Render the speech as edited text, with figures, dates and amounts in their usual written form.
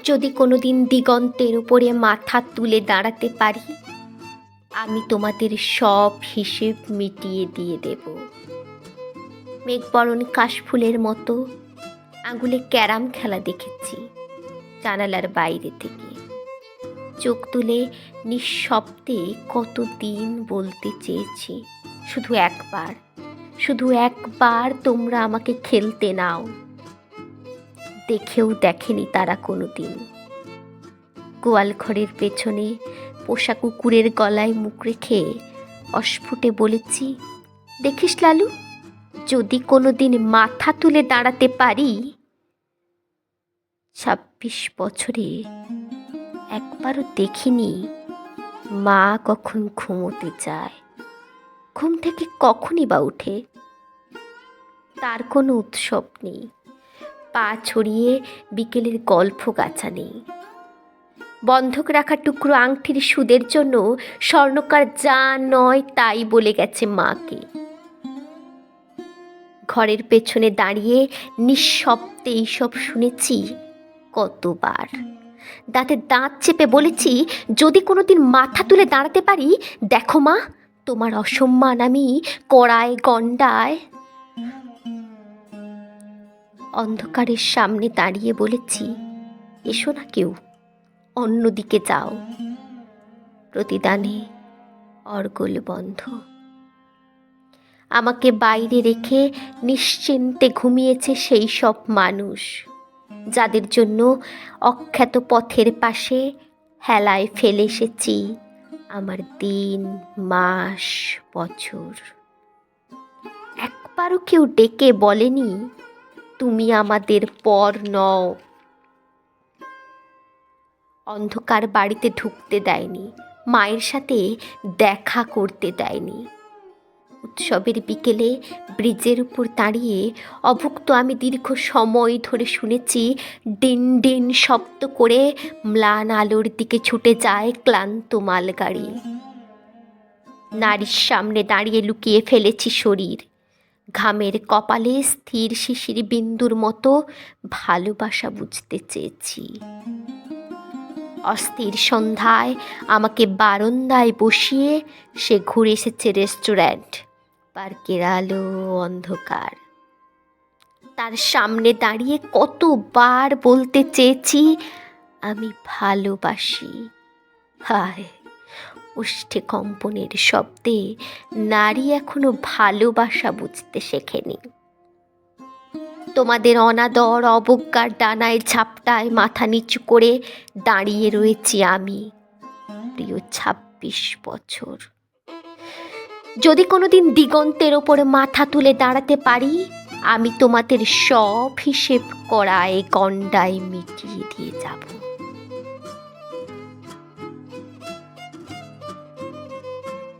যদি কোনোদিন দিগন্তের উপরে মাথা তুলে দাঁড়াতে পারি, আমি তোমাদের সব হিসেব মিটিয়ে দিয়ে দেব। মেঘবরণ কাশফুলের মতো আঙুলে ক্যারাম খেলা দেখেছি জানালার বাইরে থেকে। চোখ তুলে নিঃশব্দে কতদিন বলতে চেয়েছি, শুধু একবার তোমরা আমাকে খেলতে নাও। দেখেও দেখেনি তারা কোনোদিন। গোয়াল ঘরের পেছনে পোষা কুকুরের গলায় মুখ রেখে অস্ফুটে বলেছি, দেখিস লালু, যদি কোনোদিন মাথা তুলে দাঁড়াতে পারি। 26 বছরে একবারও দেখিনি মা কখন ঘুমোতে যায়, ঘুম থেকে কখনই বা উঠে। তার কোনো উৎসব নেই, পা ছড়িয়ে বিকেলের গল্প গাছা নেই। বন্ধক রাখা টুকরো আংটির সুদের জন্য স্বর্ণকার যা নয় তাই বলে গেছে মাকে। ঘরের পেছনে দাঁড়িয়ে নিঃশব্দে এইসব শুনেছি কতবার। দাঁতে দাঁত চেপে বলেছি, যদি কোনোদিন মাথা তুলে দাঁড়াতে পারি, দেখো মা, তোমার অসম্মান আমি কড়ায় গণ্ডায়। অন্ধকারের সামনে দাঁড়িয়ে বলেছি, এসো না কেউ, অন্যদিকে যাও। প্রতিদানে অর্গল বন্ধ। আমাকে বাইরে রেখে নিশ্চিন্তে ঘুমিয়েছে সেই সব মানুষ যাদের জন্য অখ্যাত পথের পাশে হেলায় ফেলে এসেছি আমার দিন, মাস, বছর। একবারও কেউ ডেকে বলেনি, তুমি আমাদের পর নও। অন্ধকার বাড়িতে ঢুকতে দেয়নি, মায়ের সাথে দেখা করতে দেয়নি। উৎসবের বিকেলে ব্রিজের উপর দাঁড়িয়ে অভুক্ত আমি দীর্ঘ সময় ধরে শুনেছি ডিন ডিন শব্দ করে ম্লান আলোর দিকে ছুটে যায় ক্লান্ত মালগাড়ি। নারীর সামনে দাঁড়িয়ে লুকিয়ে ফেলেছি শরীর, ঘামের কপালে স্থির শিশির বিন্দুর মতো ভালোবাসা বুঝতে চেয়েছি। অস্থির সন্ধ্যায় আমাকে বারান্দায় বসিয়ে সে ঘুরে এসেছে রেস্টুরেন্ট, পার্কের আলো, অন্ধকার। তার সামনে দাঁড়িয়ে কতবার বলতে চেয়েছি, আমি ভালোবাসি। হায়, ওষ্ঠে কম্পনের শব্দে নারী এখনো ভালোবাসা বুঝতে শেখেনি। তোমাদের অনাদর অবজ্ঞার ডানায় ঝাপটায় মাথা নিচু করে দাঁড়িয়ে রয়েছি আমি, প্রিয় 26 বছর। যদি কোনোদিন দিগন্তের ওপরে মাথা তুলে দাঁড়াতে পারি, আমি তোমাদের সব হিসেব করায় গণ্ডায় মিটিয়ে দিয়ে যাব।